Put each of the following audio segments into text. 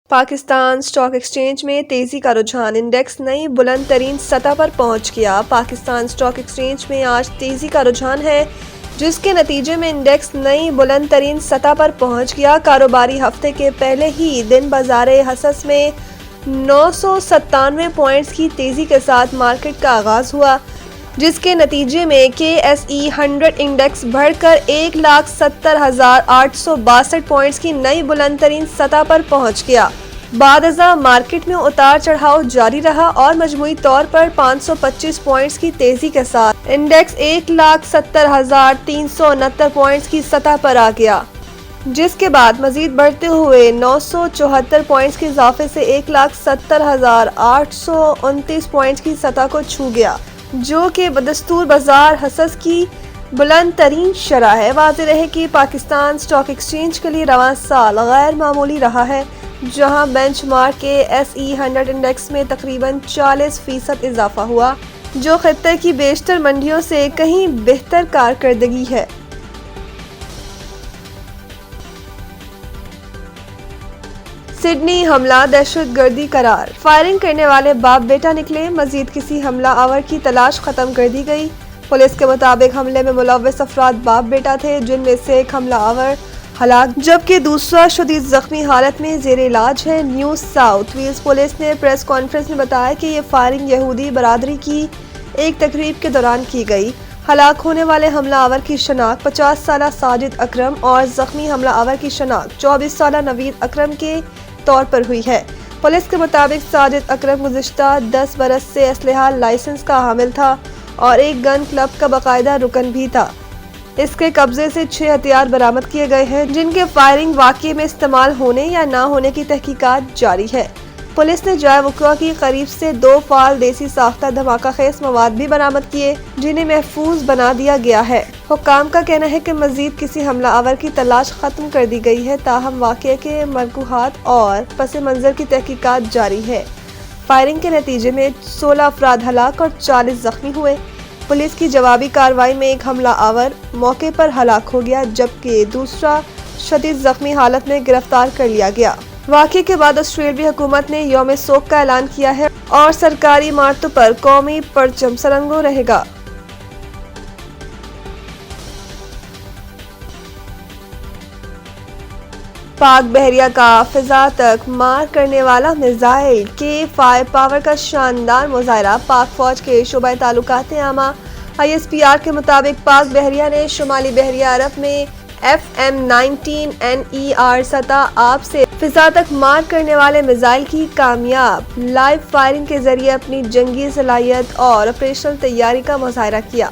Pakistan stock exchange میں تیزی کا رجحان، انڈیکس نئی بلند ترین سطح پر پہنچ گیا۔ پاکستان اسٹاک ایکسچینج میں آج تیزی کا رجحان ہے، جس کے نتیجے میں انڈیکس نئی بلند ترین سطح پر پہنچ گیا۔ کاروباری ہفتے کے پہلے ہی دن بازار حصص میں 997 پوائنٹس کی تیزی کے ساتھ مارکیٹ کا آغاز ہوا، جس کے نتیجے میں KSE 100 انڈیکس بڑھ کر 1,70,862 پوائنٹس کی نئی بلند ترین سطح پر پہنچ گیا۔ بعد ازاں مارکیٹ میں اتار چڑھاؤ جاری رہا اور مجموعی طور پر 525 پوائنٹس کی تیزی کے ساتھ انڈیکس 1,70,369 پوائنٹس کی سطح پر آ گیا، جس کے بعد مزید بڑھتے ہوئے 974 پوائنٹس کے اضافے سے 1,70,829 پوائنٹس کی سطح کو چھو گیا، جو کہ بدستور بازار حصص کی بلند ترین شرح ہے۔ واضح رہے کہ پاکستان اسٹاک ایکسچینج کے لیے رواں سال غیر معمولی رہا ہے، جہاں بینچ مارک KSE 100 انڈیکس میں تقریباً 40% اضافہ ہوا، جو خطے کی بیشتر منڈیوں سے کہیں بہتر کارکردگی ہے۔ سڈنی حملہ دہشت گردی قرار، فائرنگ کرنے والے باپ بیٹا نکلے، مزید کسی حملہ آور کی تلاش ختم کر دی گئی۔ پولیس کے مطابق حملے میں ملوث افراد باپ بیٹا تھے، جن میں سے ایک حملہ آور ہلاک جبکہ دوسرا شدید زخمی حالت میں زیر علاج ہے۔ نیو ساؤتھ ویلز پولیس نے پریس کانفرنس میں بتایا کہ یہ فائرنگ یہودی برادری کی ایک تقریب کے دوران کی گئی۔ ہلاک ہونے والے حملہ آور کی شناخت 50 سالہ ساجد اکرم اور زخمی حملہ آور کی شناخت 24 سالہ نوید اکرم کے طور پر ہوئی ہے۔ پولیس کے مطابق ساجد اکرم گزشتہ 10 برس سے اسلحہ لائسنس کا حامل تھا اور ایک گن کلب کا باقاعدہ رکن بھی تھا۔ اس کے قبضے سے 6 ہتھیار برآمد کیے گئے ہیں، جن کے فائرنگ واقعے میں استعمال ہونے یا نہ ہونے کی تحقیقات جاری ہے۔ پولیس نے جائے وقوع کی قریب سے 2 فعال دیسی ساختہ دھماکہ خیز مواد بھی برآمد کیے، جنہیں محفوظ بنا دیا گیا ہے۔ حکام کا کہنا ہے کہ مزید کسی حملہ آور کی تلاش ختم کر دی گئی ہے، تاہم واقعے کے مرکوحات اور پس منظر کی تحقیقات جاری ہے۔ فائرنگ کے نتیجے میں 16 افراد ہلاک اور 40 زخمی ہوئے۔ پولیس کی جوابی کارروائی میں ایک حملہ آور موقع پر ہلاک ہو گیا، جبکہ دوسرا شدید زخمی حالت میں گرفتار کر لیا گیا۔ واقعے کے بعد آسٹریلوی حکومت نے یوم سوگ کا اعلان کیا ہے اور سرکاری عمارتوں پر قومی پرچم سرنگوں رہے گا۔ پاک بحریہ کا فضا تک مار کرنے والا میزائل کے فائر پاور کا شاندار مظاہرہ۔ پاک فوج کے شعبہ تعلقات عامہ ISPR کے مطابق پاک بحریہ نے شمالی بحیرہ عرب میں FM-19NER سطح آب سے فضا تک مار کرنے والے میزائل کی کامیاب لائیو فائرنگ کے ذریعے اپنی جنگی صلاحیت اور آپریشنل تیاری کا مظاہرہ کیا۔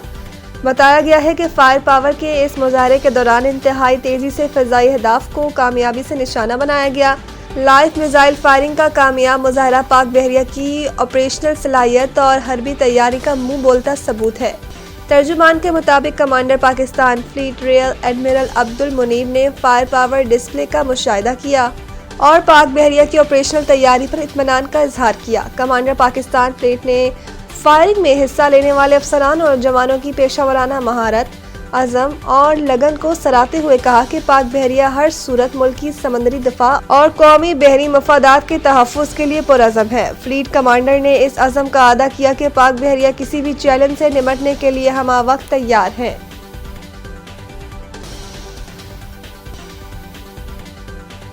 بتایا گیا ہے کہ فائر پاور کے اس مظاہرے کے دوران انتہائی تیزی سے فضائی اہداف کو کامیابی سے نشانہ بنایا گیا۔ لائیو میزائل فائرنگ کا کامیاب مظاہرہ پاک بحریہ کی آپریشنل صلاحیت اور حربی تیاری کا منہ بولتا ثبوت ہے۔ ترجمان کے مطابق commander Pakistan fleet rear admiral Abdul Muneeb نے فائر پاور ڈسپلے کا مشاہدہ کیا اور پاک بحریہ کی آپریشنل تیاری پر اطمینان کا اظہار کیا۔ کمانڈر پاکستان فلیٹ نے فائرنگ میں حصہ لینے والے افسران اور جوانوں کی پیشہ ورانہ مہارت، عزم اور لگن کو سراہتے ہوئے کہا کہ پاک بحریہ ہر صورت ملکی سمندری دفاع اور قومی بحری مفادات کے تحفظ کے لیے پرعزم ہے۔ فلیٹ کمانڈر نے اس عزم کا اعادہ کیا کہ پاک بحریہ کسی بھی چیلنج سے نمٹنے کے لیے ہمہ وقت تیار ہے۔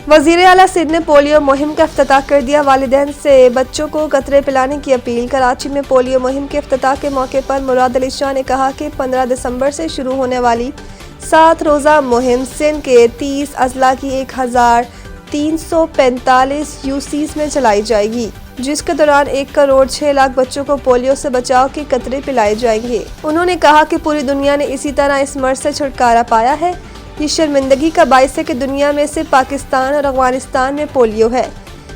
وزیر اعلیٰ سندھ نے پولیو مہم کا افتتاح کر دیا۔ والدین سے بچوں کو قطرے پلانے کی اپیل۔ کراچی میں پولیو مہم کے افتتاح کے موقع پر مراد علی شاہ نے کہا کہ 15 دسمبر سے شروع ہونے والی 7 روزہ مہم سندھ کے 30 اضلاع کی 1345 UCs میں چلائی جائے گی، جس کے دوران 1.6 کروڑ بچوں کو پولیو سے بچاؤ کے قطرے پلائے جائیں گے۔ انہوں نے کہا کہ پوری دنیا نے اسی طرح اس مرض سے چھٹکارا پایا ہے۔ یہ شرمندگی کا باعث ہے کہ دنیا میں صرف پاکستان اور افغانستان میں پولیو ہے۔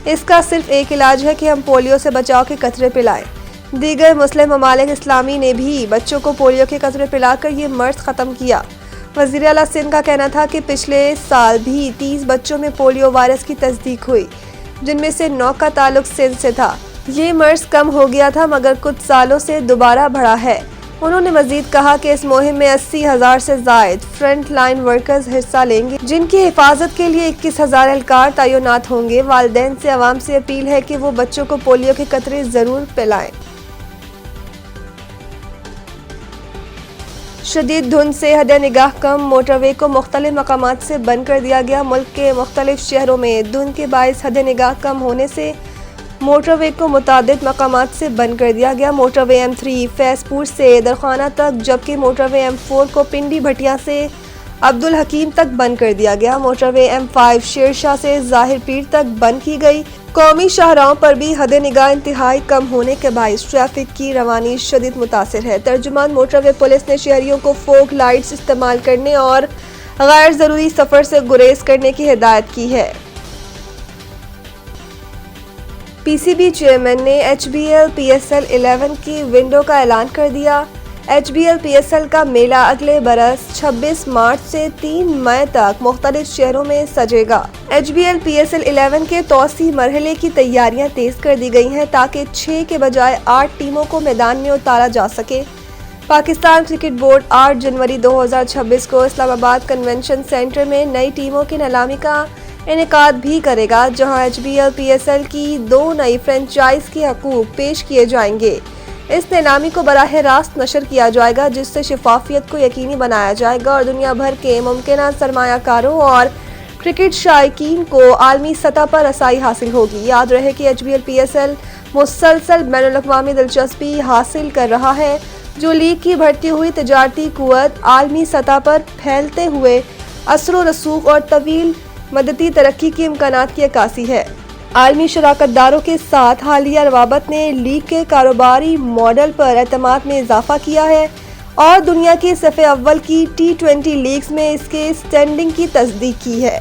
اس کا صرف ایک علاج ہے کہ ہم پولیو سے بچاؤ کے قطرے پلائیں۔ دیگر مسلم ممالک اسلامی نے بھی بچوں کو پولیو کے قطرے پلا کر یہ مرض ختم کیا۔ وزیر اعلیٰ سندھ کا کہنا تھا کہ پچھلے سال بھی 30 بچوں میں پولیو وائرس کی تصدیق ہوئی، جن میں سے 9 کا تعلق سندھ سے تھا۔ یہ مرض کم ہو گیا تھا مگر کچھ سالوں سے دوبارہ بڑھا ہے۔ انہوں نے مزید کہا کہ اس مہم میں 80,000 سے زائد فرنٹ لائن ورکرز حصہ لیں گے، جن کی حفاظت کے لیے 21,000 اہلکار تعینات ہوں گے۔ والدین سے عوام سے اپیل ہے کہ وہ بچوں کو پولیو کے قطرے ضرور پلائیں۔ شدید دھند سے حد نگاہ کم، موٹر وے کو مختلف مقامات سے بند کر دیا گیا۔ ملک کے مختلف شہروں میں دھند کے باعث حد نگاہ کم ہونے سے موٹر وے کو متعدد مقامات سے بند کر دیا گیا۔ موٹر وے M3 فیض پور سے درخانہ تک، جبکہ موٹر وے M4 کو پنڈی بھٹیا سے عبدالحکیم تک بند کر دیا گیا۔ موٹر وے M5 شیر شاہ سے ظاہر پیر تک بند کی گئی۔ قومی شاہراہوں پر بھی حد نگاہ انتہائی کم ہونے کے باعث ٹریفک کی روانی شدید متاثر ہے۔ ترجمان موٹر وے پولیس نے شہریوں کو فوگ لائٹس استعمال کرنے اور غیر ضروری سفر سے گریز کرنے کی ہدایت کی ہے۔ PCB چیئرمین نے HBL PSL 11 کی ونڈو کا اعلان کر دیا۔ HBL PSL کا میلہ اگلے برس 26 مارچ سے 3 مئی تک مختلف شہروں میں سجے گا۔ HBL PSL 11 کے توسیع مرحلے کی تیاریاں تیز کر دی گئی ہیں تاکہ 6 کے بجائے 8 ٹیموں کو میدان میں اتارا جا سکے۔ پاکستان کرکٹ بورڈ 8 جنوری 2026 کو اسلام آباد کنونشن سینٹر میں نئی ٹیموں کی نیلامی کا انعقاد بھی کرے گا، جہاں HBL PSL کی 2 نئی فرنچائز کے حقوق پیش کیے جائیں گے۔ اس نیلامی کو براہ راست نشر کیا جائے گا، جس سے شفافیت کو یقینی بنایا جائے گا اور دنیا بھر کے ممکنہ سرمایہ کاروں اور کرکٹ شائقین کو عالمی سطح پر رسائی حاصل ہوگی۔ یاد رہے کہ HBL PSL مسلسل بین الاقوامی دلچسپی حاصل کر رہا ہے، جو لیگ کی بڑھتی ہوئی تجارتی قوت، عالمی سطح پر پھیلتے ہوئے اثر و رسوخ اور طویل مدتی ترقی کے امکانات کی عکاسی ہے۔ عالمی شراکت داروں کے ساتھ حالیہ روابط نے لیگ کے کاروباری ماڈل پر اعتماد میں اضافہ کیا ہے اور دنیا کے صف اول کی T20 لیگز میں اس کے اسٹینڈنگ کی تصدیق کی ہے۔